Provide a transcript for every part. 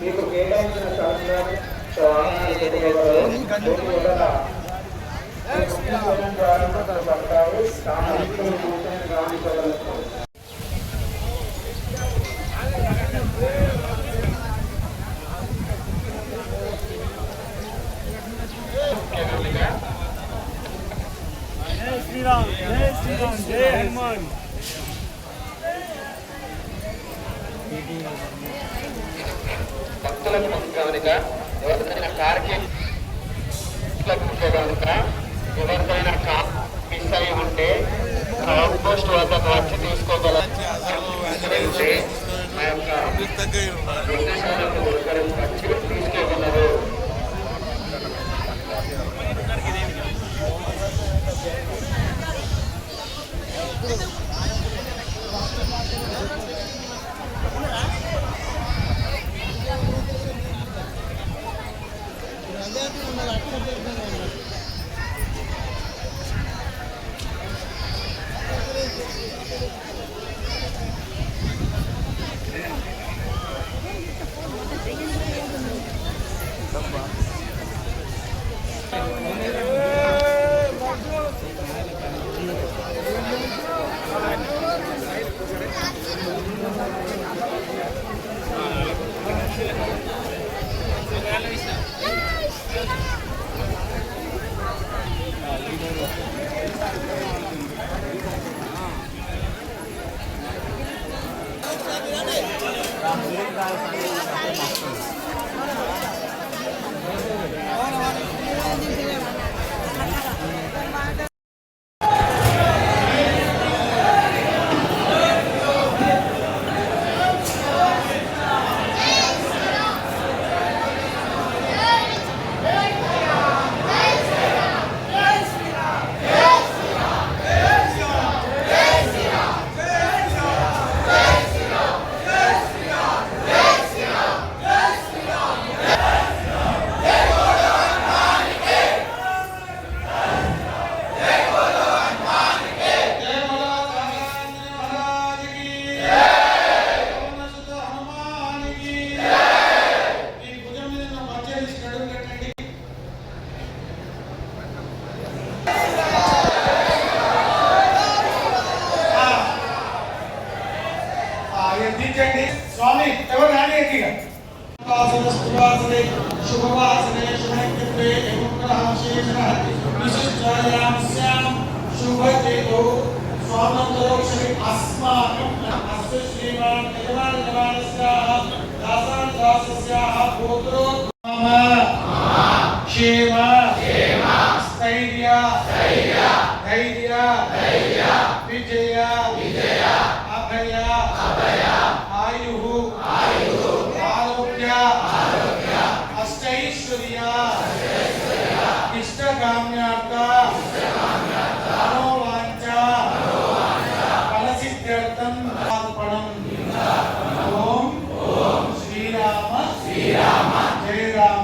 మీకు కేటాయించిన శ్రీరామ్ జై శ్రీరామ్ జై హనుమాన్. భక్తులకు గమనిక, ఎవరిదైనా కార్కి కనుక ఎవరిదైనా కార్ మిస్ అయి ఉంటే అవుట్ పోస్ట్ వద్దకు వచ్చి తీసుకోగలరు. మా యొక్క నిర్దేశాలకు వచ్చి తీసుకోగలరు. స్వామి ఎవరు రాని శుభవాసనే శుభే శుభేతో స్వామంతరోక్షి అస్మాకం అస్య శ్రీమాన్ యజమానస్యాః దాసాన్ దాసస్యాః పుత్రో క్షేమ స్థైర్య ధైర్య విజయ అభయ ఆయుః ఆరోగ్య అష్టైశ్వర్య ఇష్టకామ్యార్థ మనోవాంఛ ఫలసిద్ధ్యర్థం సమర్పణం. ఓం శ్రీరామ జయ రామ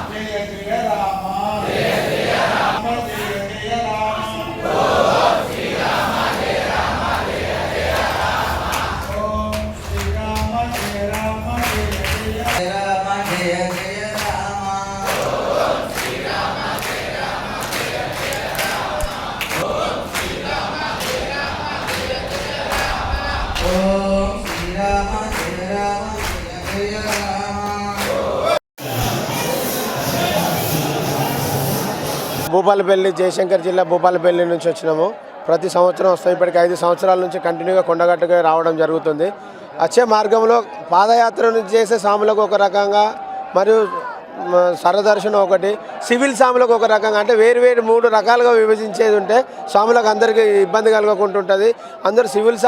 జయ జయ రామ జయ జయ రామ. భూపాలపల్లి, జయశంకర్ జిల్లా భూపాలపల్లి నుంచి వచ్చినాము. ప్రతి సంవత్సరం వస్తాం. ఇప్పటికి 5 సంవత్సరాల నుంచి కంటిన్యూగా కొండగట్టుగా రావడం జరుగుతుంది. వచ్చే మార్గంలో పాదయాత్ర నుంచి చేసే స్వాములకు ఒక రకంగా, మరియు సరదర్శనం ఒకటి, సివిల్ స్వాములకు ఒక రకంగా, అంటే వేరు 3 రకాలుగా విభజించేది ఉంటే స్వాములకు అందరికీ ఇబ్బంది కలగకుండా ఉంటుంది. అందరూ సివిల్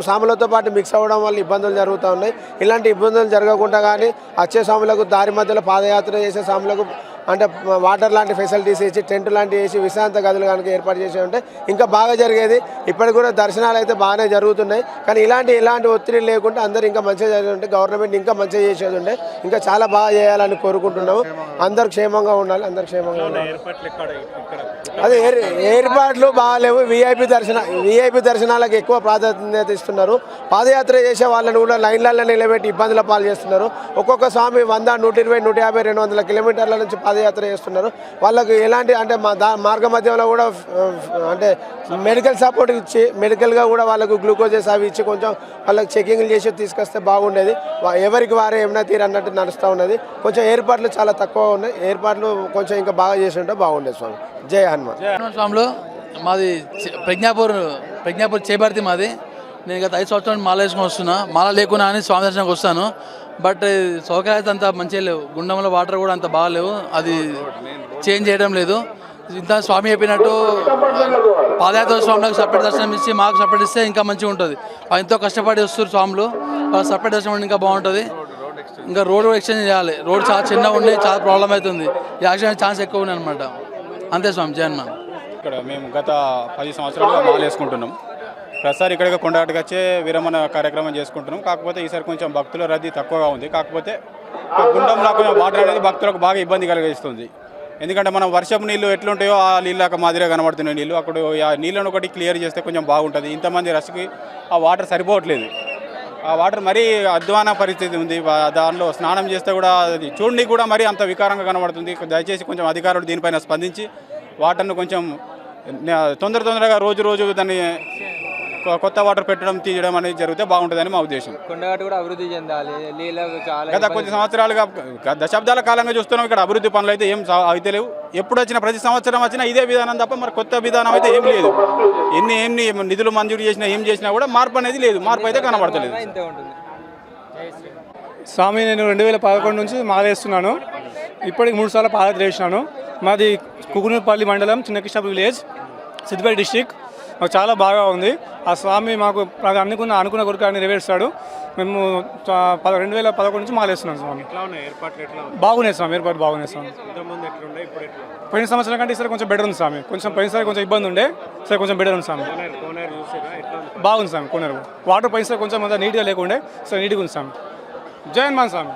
స్వాములతో పాటు మిక్స్ అవ్వడం వల్ల ఇబ్బందులు జరుగుతూ ఉన్నాయి. ఇలాంటి ఇబ్బందులు జరగకుండా కానీ వచ్చే స్వాములకు దారి మధ్యలో పాదయాత్ర చేసే స్వాములకు అంటే వాటర్ లాంటి ఫెసిలిటీస్ ఇచ్చి, టెంట్ లాంటివి వేసి విశ్రాంత గదులు కనుక ఏర్పాటు చేసి ఉంటే ఇంకా బాగా జరిగేది. ఇప్పటికి కూడా దర్శనాలు అయితే బాగానే జరుగుతున్నాయి. కానీ ఎలాంటి ఒత్తిడి లేకుండా అందరూ ఇంకా మంచిగా జరిగి ఉంటే గవర్నమెంట్ ఇంకా మంచిగా చేసేది ఉంటే ఇంకా చాలా బాగా చేయాలని కోరుకుంటున్నాము. అందరు క్షేమంగా ఉండాలి, అందరు క్షేమంగా ఉండాలి. అదే ఏర్పాట్లు బాగాలేవు. విఐపి దర్శనాలకు ఎక్కువ ప్రాధాన్యత ఇస్తున్నారు. పాదయాత్ర చేసే వాళ్ళని కూడా లైన్లలో నిలబెట్టి ఇబ్బందుల పాలు చేస్తున్నారు. ఒక్కొక్క స్వామి 100, 120, 150, 200 కిలోమీటర్ల నుంచి పాదయాత్ర చేస్తున్నారు. వాళ్ళకు ఎలాంటి అంటే మార్గ మధ్యంలో కూడా అంటే మెడికల్ సపోర్ట్ ఇచ్చి, మెడికల్గా కూడా వాళ్ళకు గ్లూకోజెస్ అవి ఇచ్చి కొంచెం వాళ్ళకి చెకింగ్లు చేసి తీసుకొస్తే బాగుండేది. ఎవరికి వారే ఏమైనా తీరు అన్నట్టు నడుస్తూ ఉన్నది. కొంచెం ఏర్పాట్లు చాలా తక్కువ ఉన్నాయి. ఏర్పాట్లు కొంచెం ఇంకా బాగా చేసి ఉంటే బాగుండేది. స్వామి జై హనుమాన్. స్వామిలో మాది ప్రజ్ఞాపూర్ చేపర్తి మాది. నేను గత 5 సంవత్సరాలు మాల వేసుకొని వస్తున్నా. మాల లేకున్నా అని స్వామి దర్శనానికి వస్తాను. బట్ సౌకర్యాలు అయితే అంత మంచిగా లేవు. గుండంలో వాటర్ కూడా అంత బాగాలేవు. అది చేంజ్ చేయడం లేదు. ఇంత స్వామి చెప్పినట్టు పాదయాత్ర స్వామికి సపరేట్ దర్శనం ఇచ్చి మాకు సపరేట్ ఇస్తే ఇంకా మంచిగా ఉంటుంది. ఎంతో కష్టపడి వస్తారు స్వాములు, వాళ్ళ సపరేట్ దర్శనం ఇంకా బాగుంటుంది. ఇంకా రోడ్ ఎక్స్చేంజ్ చేయాలి. రోడ్ చాలా చిన్నగా ఉండి చాలా ప్రాబ్లం అవుతుంది. యాక్సిడెంట్ ఛాన్స్ ఎక్కువ ఉన్నాయి అనమాట. అంతే స్వామి జగన్. ఇక్కడ మేము గత 10 సంవత్సరాలుగా మాల వేసుకుంటున్నాం. ప్రతిసారి ఇక్కడికి కొండగట్టుకు వచ్చే విరమణ కార్యక్రమం చేసుకుంటున్నాం. కాకపోతే ఈసారి కొంచెం భక్తుల రద్దీ తక్కువగా ఉంది. కాకపోతే గుండంలో కొంచెం వాటర్ అనేది భక్తులకు బాగా ఇబ్బంది కలిగిస్తుంది. ఎందుకంటే మనం వర్షపు నీళ్ళు ఎట్లుంటాయో ఆ నీళ్ళకి మాదిరిగా కనబడుతున్నాయి నీళ్ళు. అక్కడ ఆ నీళ్ళను ఒకటి క్లియర్ చేస్తే కొంచెం బాగుంటుంది. ఇంతమంది రష్కి ఆ వాటర్ సరిపోవట్లేదు. ఆ వాటర్ మరీ అధ్వాన పరిస్థితి ఉంది. దానిలో స్నానం చేస్తే కూడా చూడడానికి కూడా మరీ అంత వికారంగా కనబడుతుంది. దయచేసి కొంచెం అధికారులు దీనిపైన స్పందించి వాటర్ను కొంచెం తొందరగా రోజు దాన్ని కొత్త వాటర్ పెట్టడం తీయడం అనేది జరిగితే బాగుంటుందని మా ఉద్దేశం. కొండగట్టు కూడా అభివృద్ధి చెందాలి. గత కొద్ది సంవత్సరాలుగా దశాబ్దాల కాలంగా చూస్తున్నాం. ఇక్కడ అభివృద్ధి పనులు అయితే ఏం అయితే లేవు. ఎప్పుడు వచ్చినా ప్రతి సంవత్సరం వచ్చినా ఇదే విధానం తప్ప మరి కొత్త విధానం అయితే ఏం లేదు. ఎన్ని నిధులు మంజూరు చేసినా ఏం చేసినా కూడా మార్పు అనేది లేదు. మార్పు అయితే కనబడతలేదు. స్వామి, నేను 2011 నుంచి మాలేస్తున్నాను. ఇప్పటికి 3 సార్లు పాదయాత్ర చేసినాను. మాది కుకునూరుపల్లి మండలం, చిన్నకృష్ణాపూర్ విలేజ్, సిద్దిపేట డిస్టిక్. మాకు చాలా బాగా ఉంది. ఆ స్వామి మాకు అనుకున్న కోరిక నెరవేరుస్తాడు. మేము 2011 నుంచి మాలేస్తున్నాం స్వామి. బాగున్నాయి స్వామి, ఏర్పాటు బాగున్నాయి స్వామి. పోయిన సంవత్సరం కంటే ఈసారి కొంచెం బెటర్ ఉంది స్వామి. పోయినసారి కొంచెం ఇబ్బంది ఉండే, సరే కొంచెం బెటర్ ఉంది స్వామి. బాగుంది స్వామి. కోనేరు వాటర్ పోయినసారి కొంచెం నీట్గా లేకుండే, సరే నీట్గా ఉంది స్వామి. జై హనుమాన్ స్వామి.